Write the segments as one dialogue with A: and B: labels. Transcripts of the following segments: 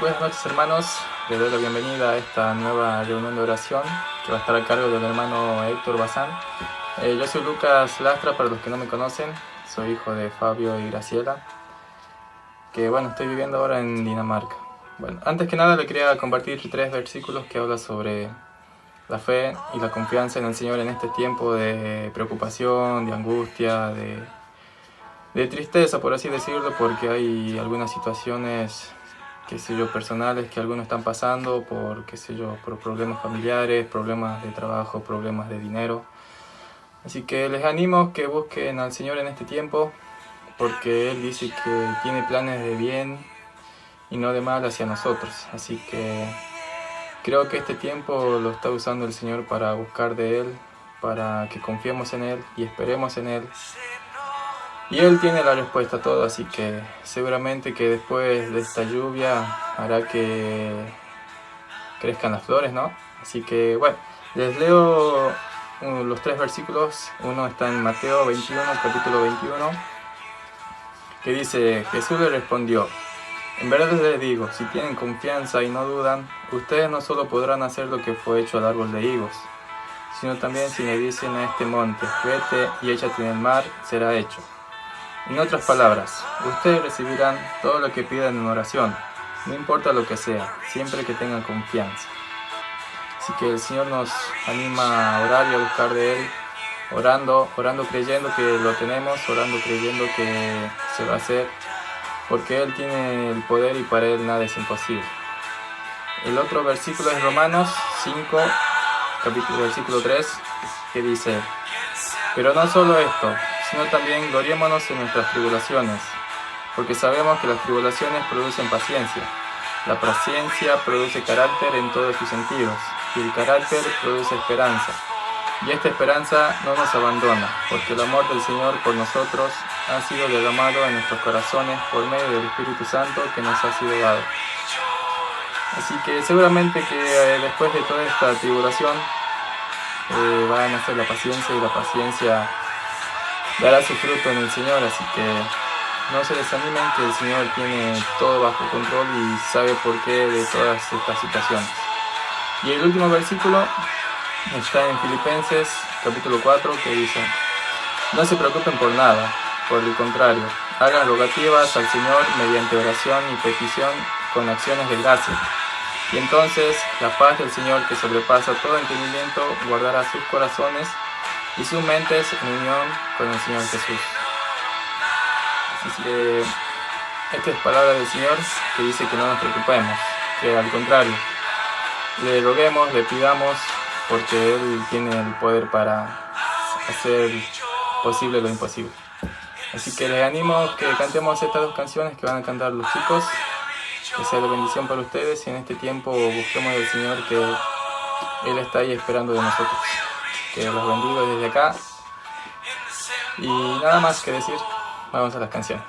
A: Buenas noches, hermanos, les doy la bienvenida a esta nueva reunión de oración que va a estar a cargo del hermano Héctor Bazán. Yo soy Lucas Lastra, para los que no me conocen, soy hijo de Fabio y Graciela, que bueno, estoy viviendo ahora en Dinamarca. Bueno, antes que nada le quería compartir 3 versículos que hablan sobre la fe y la confianza en el Señor en este tiempo de preocupación, de angustia, de tristeza, por así decirlo, porque hay algunas situaciones, qué sé yo, personales que algunos están pasando por, qué sé yo, por problemas familiares, problemas de trabajo, problemas de dinero. Así que les animo que busquen al Señor en este tiempo, porque Él dice que tiene planes de bien y no de mal hacia nosotros. Así que creo que este tiempo lo está usando el Señor para buscar de Él, para que confiemos en Él y esperemos en Él. Y Él tiene la respuesta a todo, así que seguramente que después de esta lluvia hará que crezcan las flores, ¿no? Así que bueno, les leo los 3 versículos. Uno está en Mateo 21, capítulo 21, que dice: Jesús le respondió: en verdad les digo, si tienen confianza y no dudan, ustedes no solo podrán hacer lo que fue hecho al árbol de higos, sino también si le dicen a este monte, vete y échate en el mar, será hecho. En otras palabras, ustedes recibirán todo lo que pidan en oración, no importa lo que sea, siempre que tengan confianza. Así que el Señor nos anima a orar y a buscar de Él, orando creyendo que lo tenemos, orando creyendo que se va a hacer, porque Él tiene el poder y para Él nada es imposible. El otro versículo es Romanos 5, versículo 3, que dice: pero no solo esto, sino también gloriémonos en nuestras tribulaciones, porque sabemos que las tribulaciones producen paciencia. La paciencia produce carácter en todos sus sentidos, y el carácter produce esperanza. Y esta esperanza no nos abandona, porque el amor del Señor por nosotros ha sido derramado en nuestros corazones por medio del Espíritu Santo que nos ha sido dado. Así que seguramente que después de toda esta tribulación va a nacer la paciencia, y la paciencia dará su fruto en el Señor. Así que no se desanimen, que el Señor tiene todo bajo control y sabe por qué de todas estas situaciones. Y el último versículo está en Filipenses capítulo 4, que dice: no se preocupen por nada, por el contrario, hagan rogativas al Señor mediante oración y petición con acciones de gracia. Y entonces la paz del Señor, que sobrepasa todo entendimiento, guardará sus corazones y sus mentes en unión con el Señor Jesús. Así que esta es palabra del Señor, que dice que no nos preocupemos, que al contrario, le roguemos, le pidamos, porque Él tiene el poder para hacer posible lo imposible. Así que les animo que cantemos estas 2 canciones que van a cantar los chicos, que sea de bendición para ustedes, y en este tiempo busquemos al Señor, que Él está ahí esperando de nosotros. Que los bendiga desde acá. Y nada más que decir, vamos a las canciones.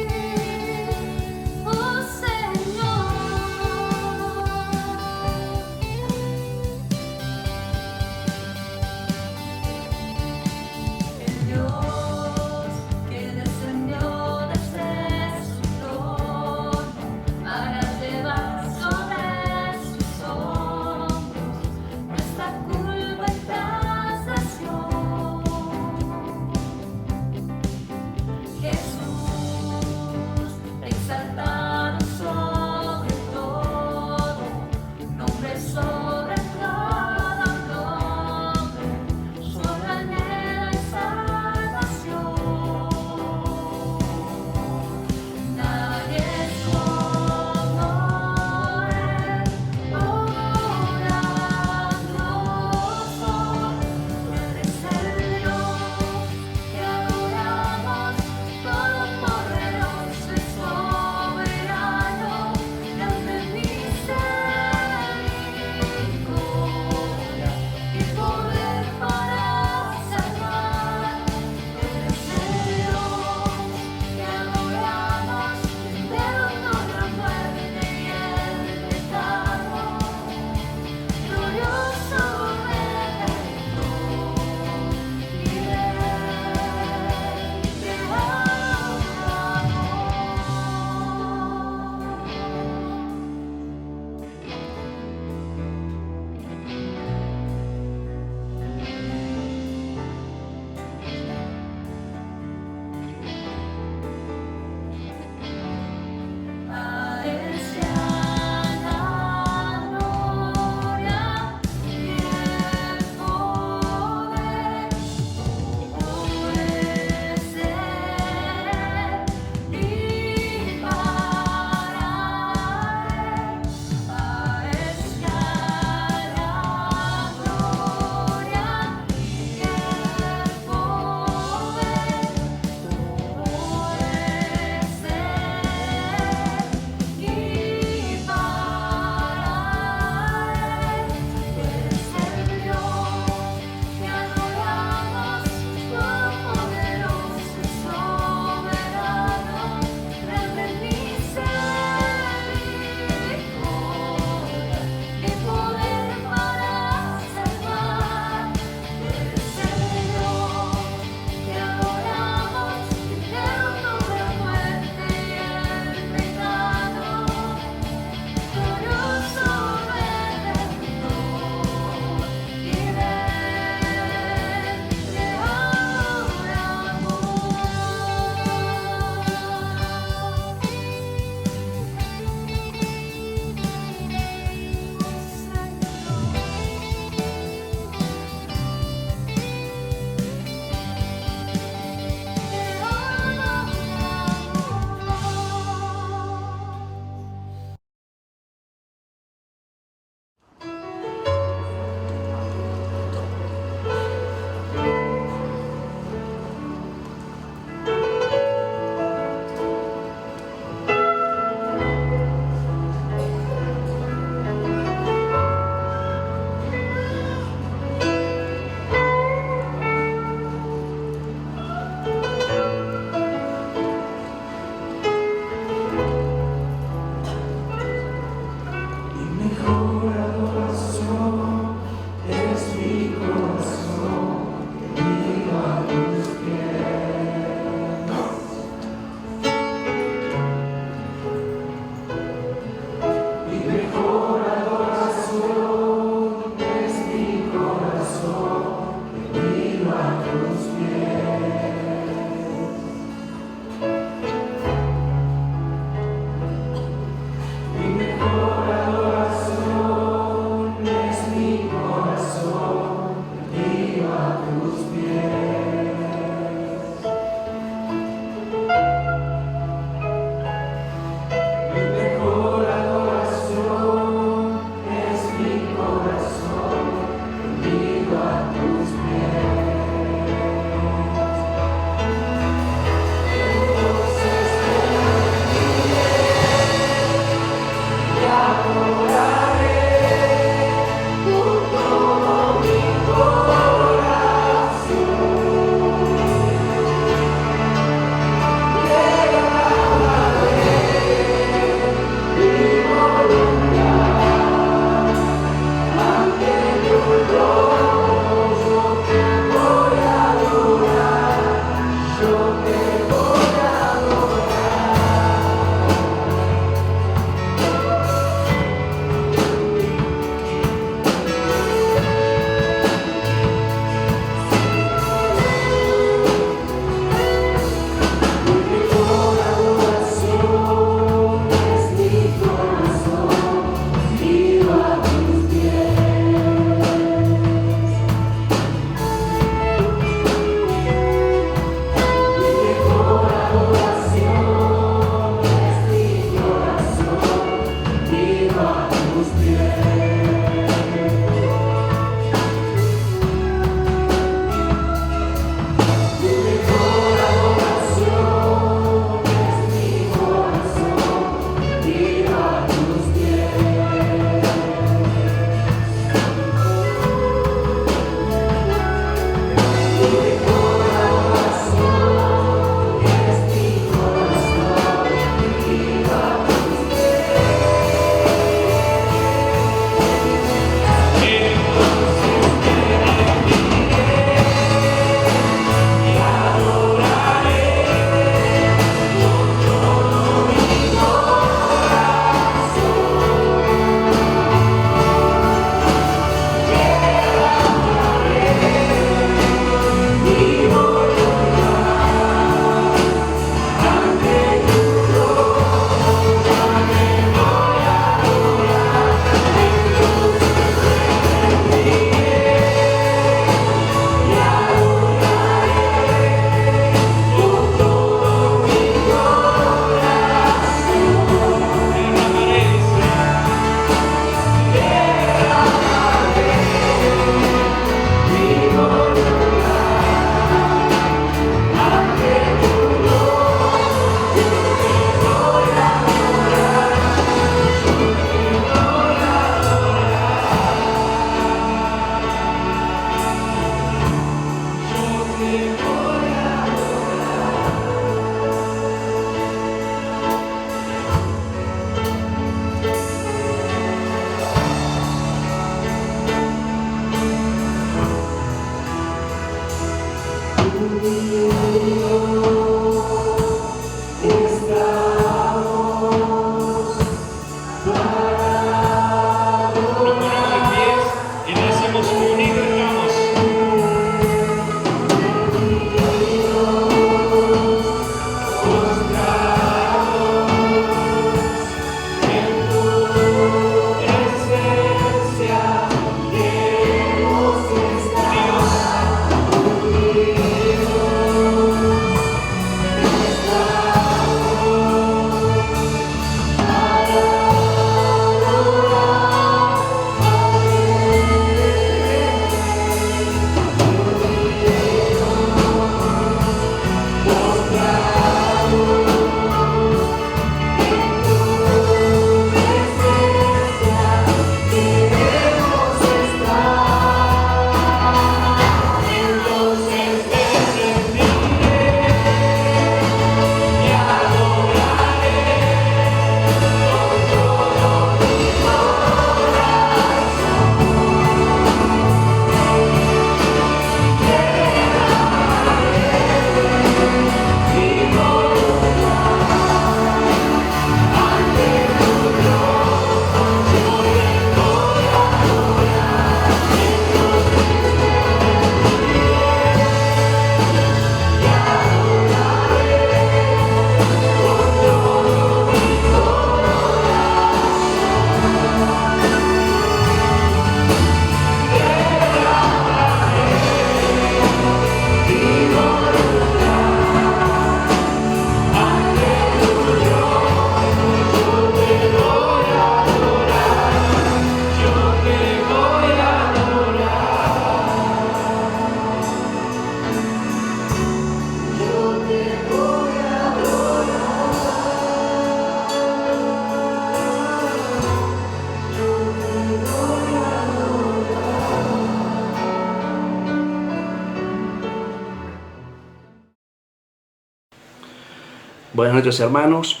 B: Buenas noches, hermanos.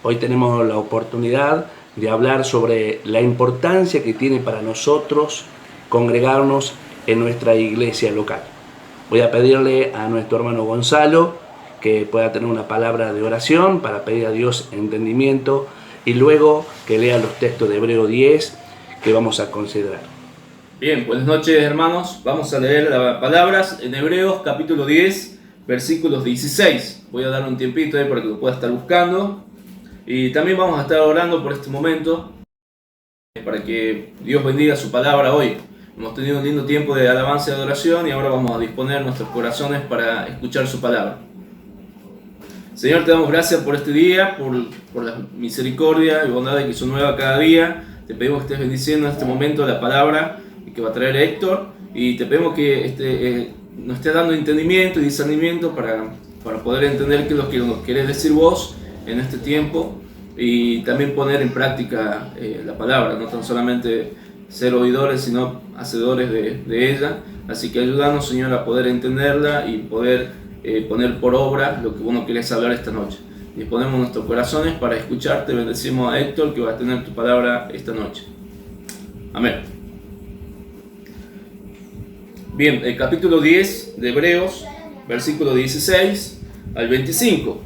B: Hoy tenemos la oportunidad de hablar sobre la importancia que tiene para nosotros congregarnos en nuestra iglesia local. Voy a pedirle a nuestro hermano Gonzalo que pueda tener una palabra de oración para pedir a Dios entendimiento y luego que lea los textos de Hebreo 10 que vamos a considerar.
C: Bien, buenas noches, hermanos. Vamos a leer las palabras en Hebreos capítulo 10, versículos 16. Voy a dar un tiempito para que lo pueda estar buscando. Y también vamos a estar orando por este momento para que Dios bendiga su palabra hoy. Hemos tenido un lindo tiempo de alabanza y adoración y ahora vamos a disponer nuestros corazones para escuchar su palabra. Señor, te damos gracias por este día, por la misericordia y bondad que son nuevas cada día. Te pedimos que estés bendiciendo en este momento la palabra que va a traer Héctor y te pedimos que nos estés dando entendimiento y discernimiento para poder entender qué es lo que nos querés decir vos en este tiempo y también poner en práctica la palabra, no tan solamente ser oidores sino hacedores de ella. Así que ayúdanos, Señor, a poder entenderla y poder poner por obra lo que vos nos querés hablar esta noche. Disponemos nuestros corazones para escucharte. Bendecimos a Héctor que va a tener tu palabra esta noche. Amén. Bien, el capítulo 10 de Hebreos, versículo 16 al 25.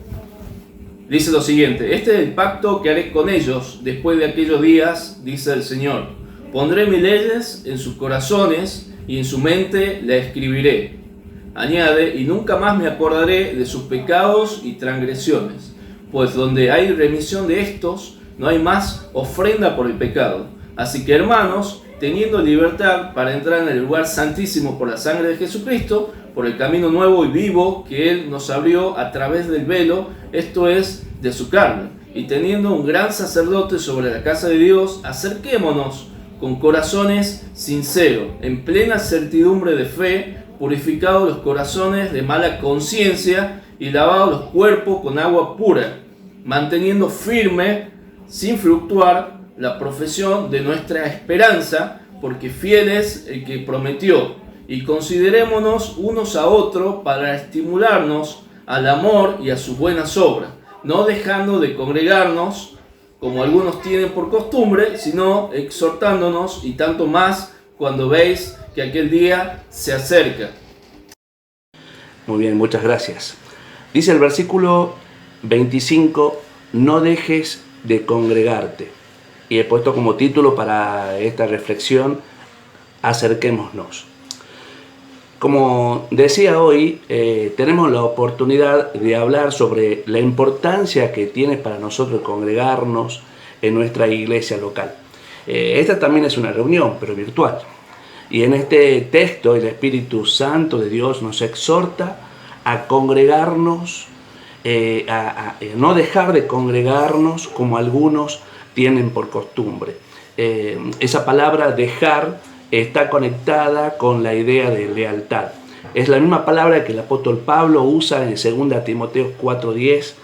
C: Dice lo siguiente: este es el pacto que haré con ellos después de aquellos días, dice el Señor. Pondré mis leyes en sus corazones y en su mente la escribiré. Añade, y nunca más me acordaré de sus pecados y transgresiones, pues donde hay remisión de estos, no hay más ofrenda por el pecado. Así que, hermanos, teniendo libertad para entrar en el lugar santísimo por la sangre de Jesucristo, por el camino nuevo y vivo que Él nos abrió a través del velo, esto es, de su carne, y teniendo un gran sacerdote sobre la casa de Dios, acerquémonos con corazones sinceros, en plena certidumbre de fe, purificados los corazones de mala conciencia y lavados los cuerpos con agua pura, manteniendo firme, sin fluctuar, la profesión de nuestra esperanza, porque fiel es el que prometió. Y considerémonos unos a otros para estimularnos al amor y a sus buenas obras, no dejando de congregarnos, como algunos tienen por costumbre, sino exhortándonos, y tanto más cuando veis que aquel día se acerca.
B: Muy bien, muchas gracias. Dice el versículo 25, no dejes de congregarte. Y he puesto como título para esta reflexión, acerquémonos. Como decía hoy, tenemos la oportunidad de hablar sobre la importancia que tiene para nosotros congregarnos en nuestra iglesia local. Esta también es una reunión, pero virtual. Y en este texto el Espíritu Santo de Dios nos exhorta a congregarnos, a no dejar de congregarnos como algunos tienen por costumbre. Esa palabra dejar está conectada con la idea de lealtad. Es la misma palabra que el apóstol Pablo usa en 2 Timoteo 4:10,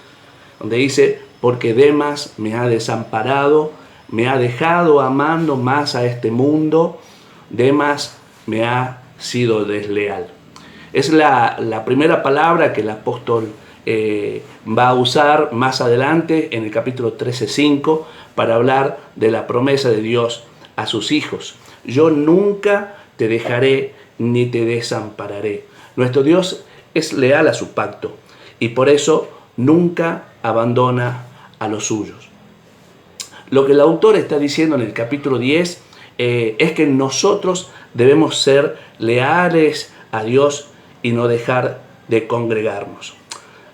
B: donde dice, porque Demas me ha desamparado, me ha dejado amando más a este mundo, Demas me ha sido desleal. Es la primera palabra que el apóstol va a usar más adelante en el capítulo 13:5 para hablar de la promesa de Dios a sus hijos. Yo nunca te dejaré ni te desampararé. Nuestro Dios es leal a su pacto y por eso nunca abandona a los suyos. Lo que el autor está diciendo en el capítulo 10 es que nosotros debemos ser leales a Dios y no dejar de congregarnos.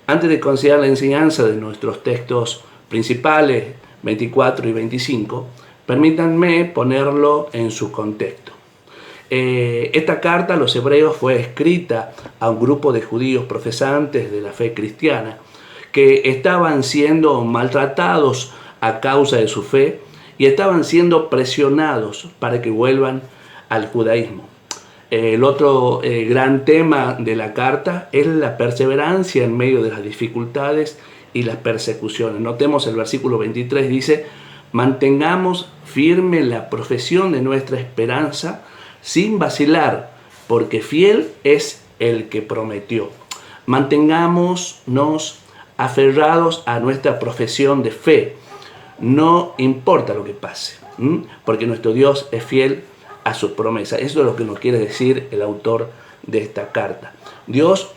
B: Antes de considerar la enseñanza de nuestros textos principales, 24 y 25, permítanme ponerlo en su contexto. Esta carta a los hebreos fue escrita a un grupo de judíos profesantes de la fe cristiana que estaban siendo maltratados a causa de su fe y estaban siendo presionados para que vuelvan al judaísmo. El otro gran tema de la carta es la perseverancia en medio de las dificultades y las persecuciones. Notemos el versículo 23, dice, mantengamos firme la profesión de nuestra esperanza sin vacilar, porque fiel es el que prometió. Mantengámonos aferrados a nuestra profesión de fe. No importa lo que pase, porque nuestro Dios es fiel a sus promesas. Eso es lo que nos quiere decir el autor de esta carta. Dios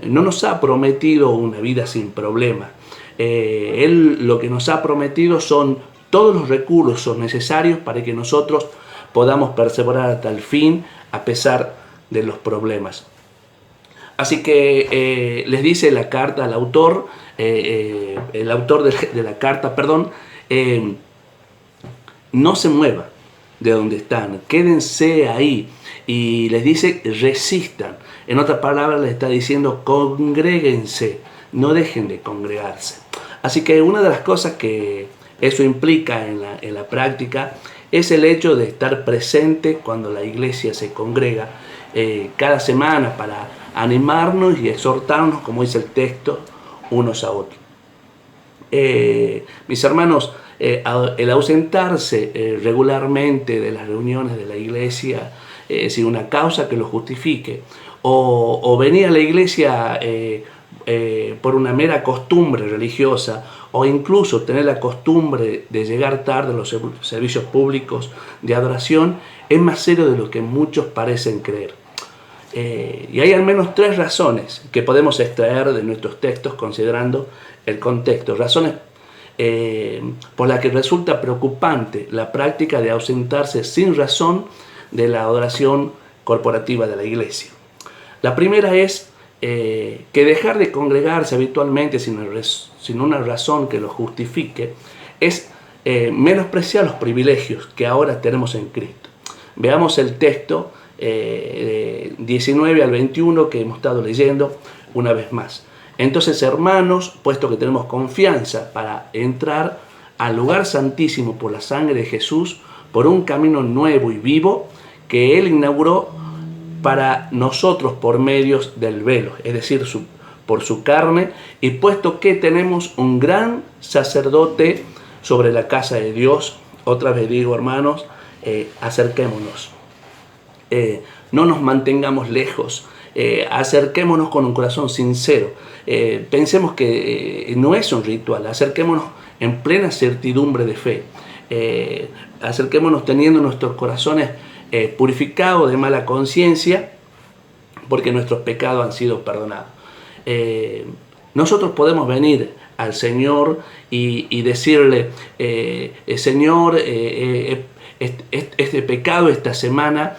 B: no nos ha prometido una vida sin problemas. Él lo que nos ha prometido son todos los recursos necesarios para que nosotros podamos perseverar hasta el fin a pesar de los problemas. Así que les dice la carta al autor, el autor de la carta, no se muevan de donde están, quédense ahí, y les dice resistan. En otras palabras les está diciendo congréguense, no dejen de congregarse. Así que una de las cosas que eso implica en la práctica es el hecho de estar presente cuando la iglesia se congrega cada semana para animarnos y exhortarnos, como dice el texto, unos a otros. Mis hermanos, el ausentarse regularmente de las reuniones de la iglesia sin una causa que lo justifique, o venir a la iglesia por una mera costumbre religiosa, o incluso tener la costumbre de llegar tarde a los servicios públicos de adoración, es más serio de lo que muchos parecen creer. Y hay al menos 3 razones que podemos extraer de nuestros textos considerando el contexto. Razones por las que resulta preocupante la práctica de ausentarse sin razón de la adoración corporativa de la iglesia. La primera es que dejar de congregarse habitualmente sin una razón que lo justifique es menospreciar los privilegios que ahora tenemos en Cristo. Veamos el texto 19 al 21 que hemos estado leyendo una vez más. Entonces, hermanos, puesto que tenemos confianza para entrar al lugar santísimo por la sangre de Jesús, por un camino nuevo y vivo que Él inauguró para nosotros por medios del velo, es decir, por su carne, y puesto que tenemos un gran sacerdote sobre la casa de Dios, otra vez digo, hermanos, acerquémonos. No nos mantengamos lejos, acerquémonos con un corazón sincero. Pensemos que no es un ritual, acerquémonos en plena certidumbre de fe, acerquémonos teniendo nuestros corazones purificados de mala conciencia, porque nuestros pecados han sido perdonados. Nosotros podemos venir al Señor y decirle, Señor, este pecado esta semana,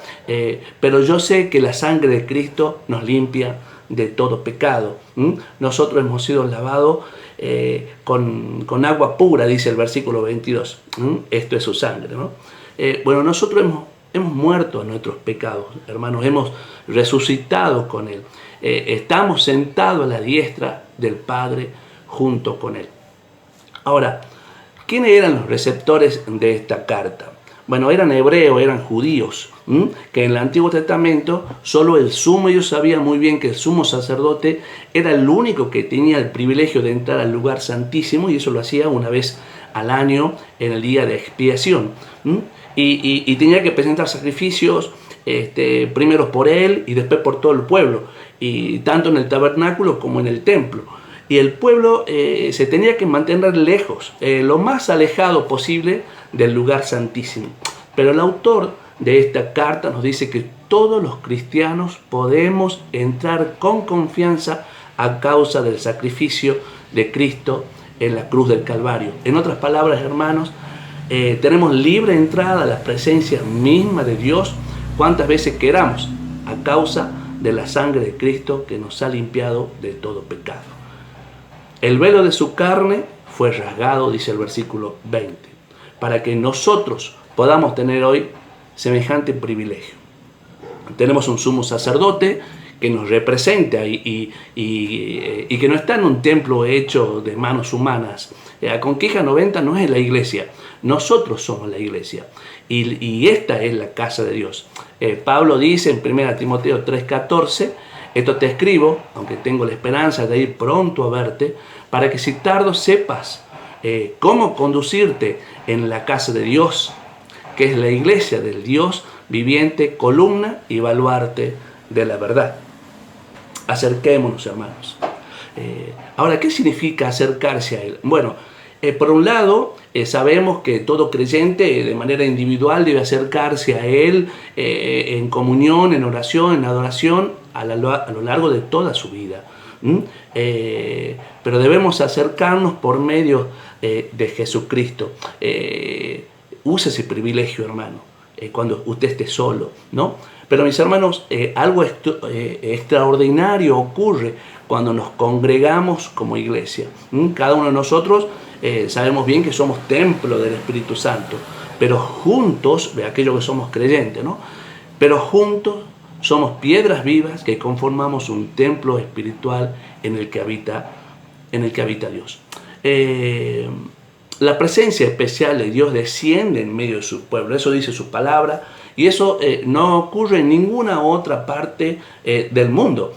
B: pero yo sé que la sangre de Cristo nos limpia de todo pecado. Nosotros hemos sido lavados con agua pura, dice el versículo 22. Esto es su sangre, ¿no? Bueno, nosotros hemos muerto a nuestros pecados, hermanos, hemos resucitado con Él. Estamos sentados a la diestra del Padre junto con Él. Ahora, ¿quiénes eran los receptores de esta carta? Bueno, eran hebreos, eran judíos, que en el Antiguo Testamento solo el sumo, ellos sabían muy bien que el sumo sacerdote era el único que tenía el privilegio de entrar al lugar santísimo, y eso lo hacía una vez al año en el día de expiación. Y tenía que presentar sacrificios primero por él y después por todo el pueblo, y tanto en el tabernáculo como en el templo. Y el pueblo se tenía que mantener lejos, lo más alejado posible del lugar santísimo. Pero el autor de esta carta nos dice que todos los cristianos podemos entrar con confianza a causa del sacrificio de Cristo en la cruz del Calvario. En otras palabras, hermanos, tenemos libre entrada a la presencia misma de Dios cuantas veces queramos, a causa de la sangre de Cristo que nos ha limpiado de todo pecado. El velo de su carne fue rasgado, dice el versículo 20, para que nosotros podamos tener hoy semejante privilegio. Tenemos un sumo sacerdote que nos representa y que no está en un templo hecho de manos humanas. La Conquija 90 no es la iglesia, nosotros somos la iglesia, y esta es la casa de Dios. Pablo dice en 1 Timoteo 3:14, esto te escribo, aunque tengo la esperanza de ir pronto a verte, para que si tardo sepas cómo conducirte en la casa de Dios, que es la iglesia del Dios viviente, columna y baluarte de la verdad. Acerquémonos, hermanos. Ahora, ¿qué significa acercarse a Él? Bueno, por un lado, sabemos que todo creyente de manera individual debe acercarse a Él en comunión, en oración, en adoración, a lo largo de toda su vida. Pero debemos acercarnos por medio de Jesucristo. Use ese privilegio, hermano, cuando usted esté solo, ¿no? Pero mis hermanos, algo extraordinario ocurre cuando nos congregamos como iglesia. Cada uno de nosotros sabemos bien que somos templo del Espíritu Santo, pero juntos, ve aquello que somos creyentes, ¿no? Pero juntos somos piedras vivas que conformamos un templo espiritual en el que habita Dios. La presencia especial de Dios desciende en medio de su pueblo, eso dice su palabra, y eso no ocurre en ninguna otra parte del mundo.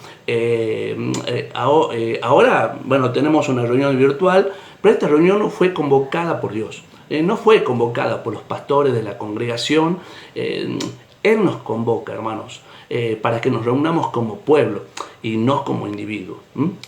B: Ahora, bueno, tenemos una reunión virtual, pero esta reunión no fue convocada por Dios, no fue convocada por los pastores de la congregación. Él nos convoca, hermanos, para que nos reunamos como pueblo y no como individuo.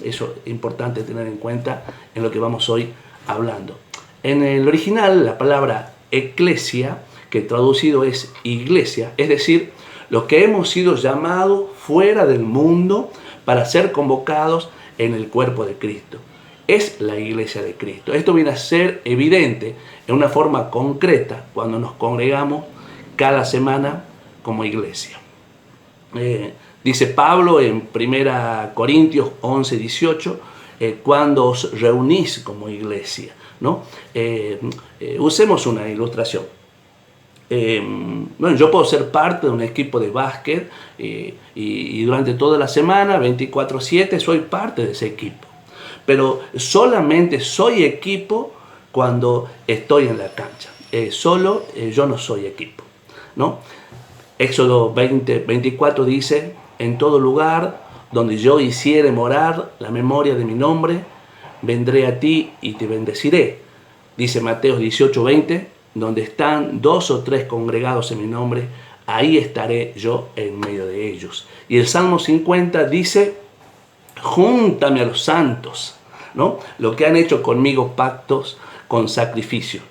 B: Eso es importante tener en cuenta en lo que vamos hoy hablando. En el original, la palabra eclesia, que traducido es iglesia, es decir, los que hemos sido llamados fuera del mundo para ser convocados en el cuerpo de Cristo. Es la iglesia de Cristo. Esto viene a ser evidente en una forma concreta cuando nos congregamos cada semana como iglesia. Dice Pablo en 1 Corintios 11, 18, cuando os reunís como iglesia, ¿no? Usemos una ilustración. Bueno, yo puedo ser parte de un equipo de básquet y durante toda la semana, 24/7, soy parte de ese equipo. Pero solamente soy equipo cuando estoy en la cancha. Solo yo no soy equipo, ¿no? Éxodo 20:24 dice: en todo lugar donde yo hiciere morar la memoria de mi nombre, vendré a ti y te bendeciré. Dice Mateo 18:20, donde están 2 o 3 congregados en mi nombre, ahí estaré yo en medio de ellos. Y el Salmo 50 dice: júntame a los santos, ¿no? Lo que han hecho conmigo pactos con sacrificio.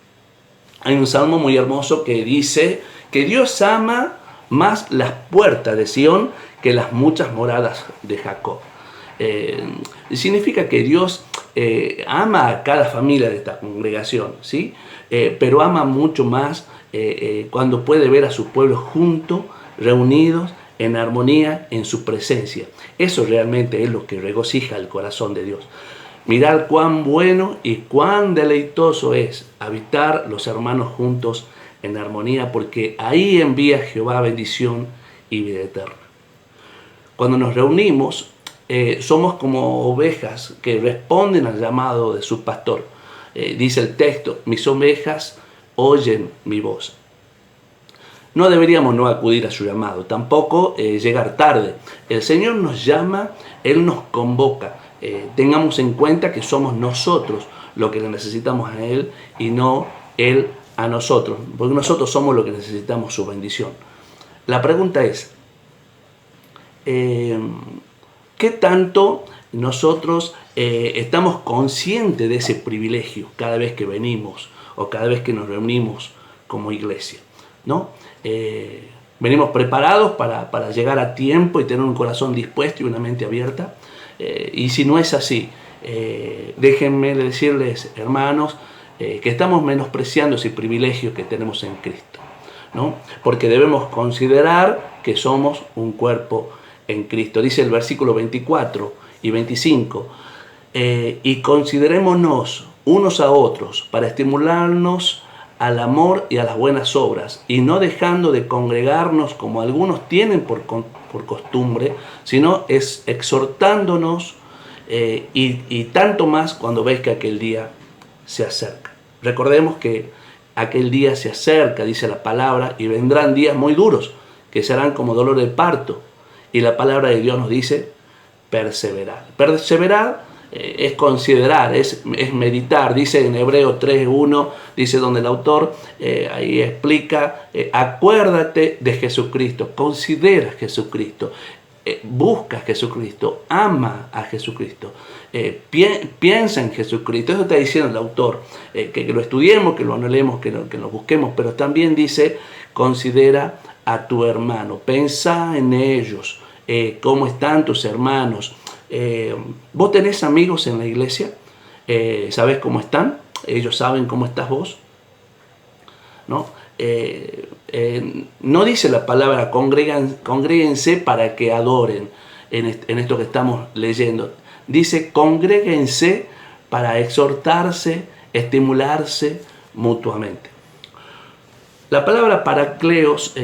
B: Hay un salmo muy hermoso que dice que Dios ama más las puertas de Sión que las muchas moradas de Jacob. Significa que Dios ama a cada familia de esta congregación, ¿sí? Pero ama mucho más cuando puede ver a su pueblo juntos, reunidos, en armonía, en su presencia. Eso realmente es lo que regocija el corazón de Dios. Mirad cuán bueno y cuán deleitoso es habitar los hermanos juntos en armonía, porque ahí envía Jehová bendición y vida eterna. Cuando nos reunimos, somos como ovejas que responden al llamado de su pastor. Dice el texto: mis ovejas oyen mi voz. No deberíamos no acudir a su llamado, tampoco llegar tarde. El Señor nos llama, Él nos convoca. Tengamos en cuenta que somos nosotros los que le necesitamos a Él y no Él a nosotros, porque nosotros somos los que necesitamos su bendición. La pregunta es, ¿qué tanto nosotros estamos conscientes de ese privilegio cada vez que venimos o cada vez que nos reunimos como iglesia, ¿no? Venimos preparados para llegar a tiempo y tener un corazón dispuesto y una mente abierta. Y si no es así, déjenme decirles, hermanos, que estamos menospreciando ese privilegio que tenemos en Cristo, ¿no? Porque debemos considerar que somos un cuerpo en Cristo. Dice el versículo 24 y 25, y considerémonos unos a otros para estimularnos al amor y a las buenas obras, y no dejando de congregarnos como algunos tienen por costumbre, sino es exhortándonos, y tanto más cuando ves que aquel día se acerca. Recordemos que aquel día se acerca, dice la palabra, y vendrán días muy duros, que serán como dolor de parto, y la palabra de Dios nos dice perseverar. Perseverar es considerar, es meditar. Dice en Hebreos 3:1, dice donde el autor ahí explica, acuérdate de Jesucristo, considera a Jesucristo, busca a Jesucristo, ama a Jesucristo. piensa en Jesucristo. Eso está diciendo el autor, que lo estudiemos, que lo anhelemos, que lo busquemos, pero también dice, considera a tu hermano, pensá en ellos, cómo están tus hermanos. ¿Vos tenés amigos en la iglesia? ¿Sabés cómo están? ¿Ellos saben cómo estás vos? ¿No? No dice la palabra congréguense para que adoren en esto que estamos leyendo. Dice congréguense para exhortarse, estimularse mutuamente. La palabra paracaleos,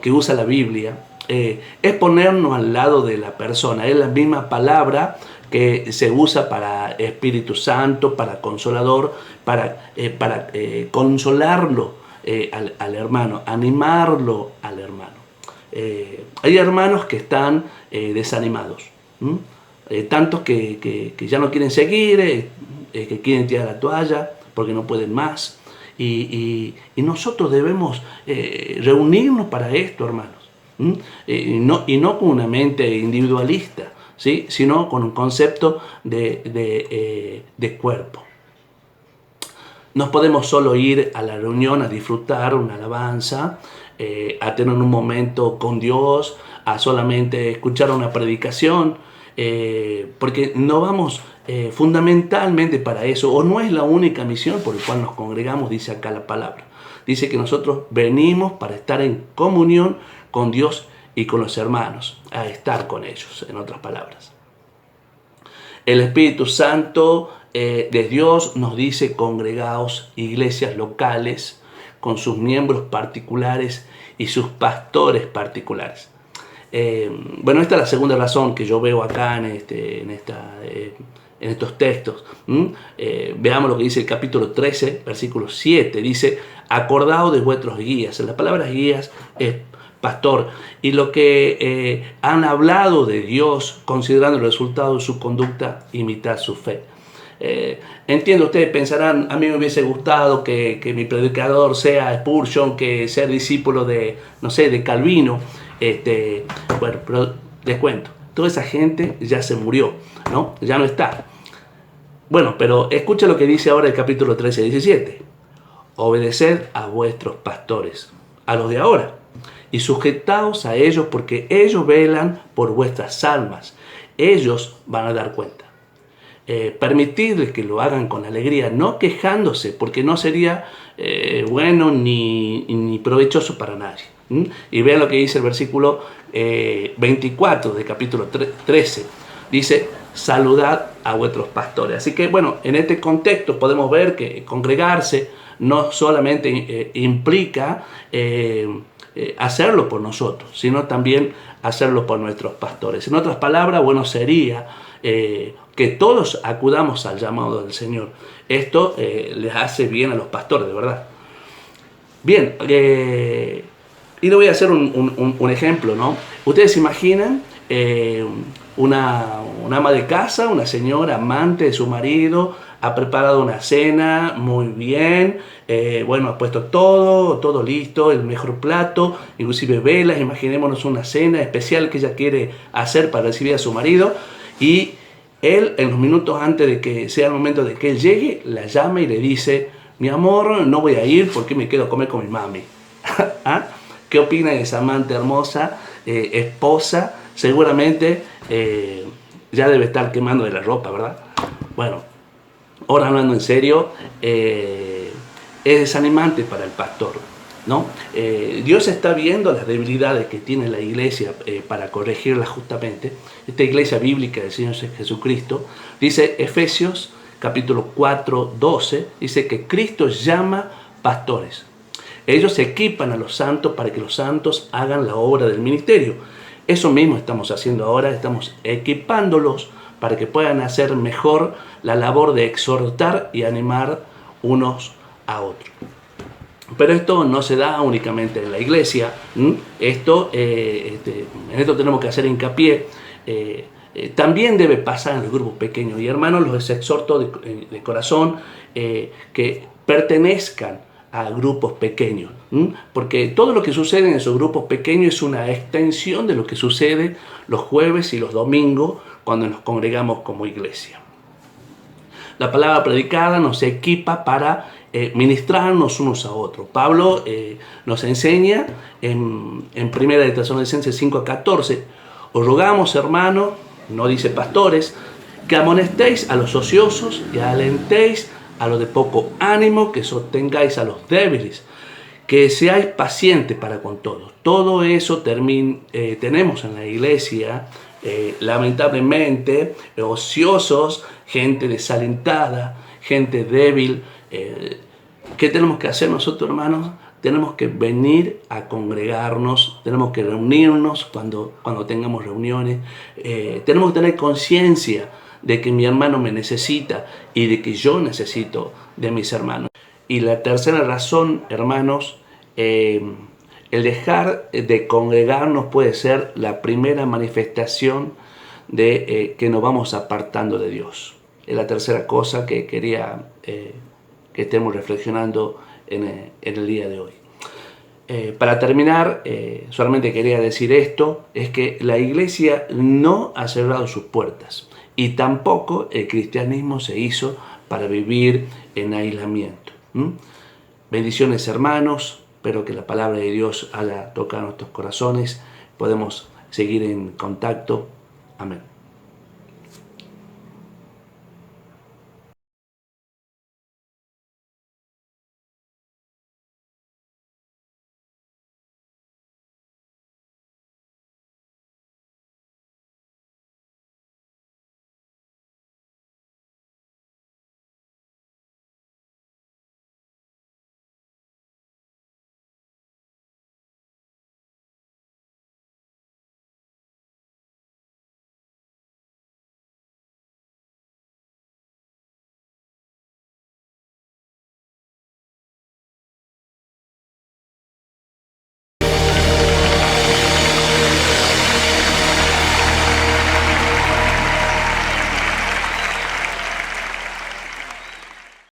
B: que usa la Biblia, es ponernos al lado de la persona. Es la misma palabra que se usa para Espíritu Santo, para Consolador, para consolarlo al hermano, animarlo al hermano. Hay hermanos que están desanimados, tantos que ya no quieren seguir, que quieren tirar la toalla porque no pueden más. Y nosotros debemos reunirnos para esto, hermanos, y no con una mente individualista, ¿sí? Sino con un concepto de cuerpo. No podemos solo ir a la reunión a disfrutar una alabanza, a tener un momento con Dios, a solamente escuchar una predicación, porque no vamos fundamentalmente para eso, o no es la única misión por la cual nos congregamos, dice acá la palabra. Dice que nosotros venimos para estar en comunión con Dios y con los hermanos, a estar con ellos, en otras palabras. El Espíritu Santo de Dios nos dice congregaos, iglesias locales, con sus miembros particulares y sus pastores particulares. Bueno, esta es la segunda razón que yo veo acá en estos textos. Veamos lo que dice el capítulo 13, versículo 7. Dice, acordaos de vuestros guías. La palabra guías es pastor. Y lo que han hablado de Dios, considerando el resultado de su conducta, imitar su fe. Entiendo, ustedes pensarán, a mí me hubiese gustado que mi predicador sea Spurgeon, que ser discípulo de Calvino. Bueno, pero les cuento, toda esa gente ya se murió, ¿no? Ya no está. Bueno, pero escucha lo que dice ahora el capítulo 13 y 17. Obedeced a vuestros pastores, a los de ahora, y sujetaos a ellos, porque ellos velan por vuestras almas. Ellos van a dar cuenta. Permitidles que lo hagan con alegría, no quejándose, porque no sería bueno ni provechoso para nadie. Y vean lo que dice el versículo 24 del capítulo 13. Dice, saludad a vuestros pastores. Así que, bueno, en este contexto podemos ver que congregarse no solamente implica hacerlo por nosotros, sino también hacerlo por nuestros pastores. En otras palabras, bueno, sería que todos acudamos al llamado del Señor. Esto les hace bien a los pastores, de verdad. Bien, y le voy a hacer un ejemplo, ¿no? Ustedes se imaginan una ama de casa, una señora amante de su marido, ha preparado una cena muy bien, bueno, ha puesto todo listo, el mejor plato, inclusive velas. Imaginémonos una cena especial que ella quiere hacer para recibir a su marido, y él, en los minutos antes de que sea el momento de que él llegue, la llama y le dice, mi amor, no voy a ir porque me quedo a comer con mi mami. ¿Ah? ¿Qué opina de esa amante hermosa, esposa? Seguramente ya debe estar quemando de la ropa, ¿verdad? Bueno, ahora hablando en serio, es desanimante para el pastor, ¿no? Dios está viendo las debilidades que tiene la iglesia para corregirlas justamente. Esta iglesia bíblica del Señor Jesucristo, dice Efesios capítulo 4, 12, dice que Cristo llama pastores. Ellos equipan a los santos para que los santos hagan la obra del ministerio. Eso mismo estamos haciendo ahora, estamos equipándolos para que puedan hacer mejor la labor de exhortar y animar unos a otros. Pero esto no se da únicamente en la iglesia. En esto tenemos que hacer hincapié. También debe pasar en los grupos pequeños. Y hermanos, los exhorto de corazón que pertenezcan a grupos pequeños, porque todo lo que sucede en esos grupos pequeños es una extensión de lo que sucede los jueves y los domingos cuando nos congregamos como iglesia. La palabra predicada nos equipa para ministrarnos unos a otros. Pablo nos enseña en 1 Tesalonicenses 5:14, os rogamos, hermanos, no dice pastores, que amonestéis a los ociosos y alentéis a los de poco ánimo, que sostengáis a los débiles, que seáis pacientes para con todos. Todo eso tenemos en la iglesia, lamentablemente, ociosos, gente desalentada, gente débil. ¿Qué tenemos que hacer nosotros, hermanos? Tenemos que venir a congregarnos, tenemos que reunirnos cuando tengamos reuniones, tenemos que tener conciencia de que mi hermano me necesita y de que yo necesito de mis hermanos. Y la tercera razón, hermanos, el dejar de congregarnos puede ser la primera manifestación de que nos vamos apartando de Dios. Es la tercera cosa que quería que estemos reflexionando en el día de hoy. Para terminar, solamente quería decir esto, es que la iglesia no ha cerrado sus puertas y tampoco el cristianismo se hizo para vivir en aislamiento. Bendiciones, hermanos, espero que la palabra de Dios haga tocar nuestros corazones, podemos seguir en contacto. Amén.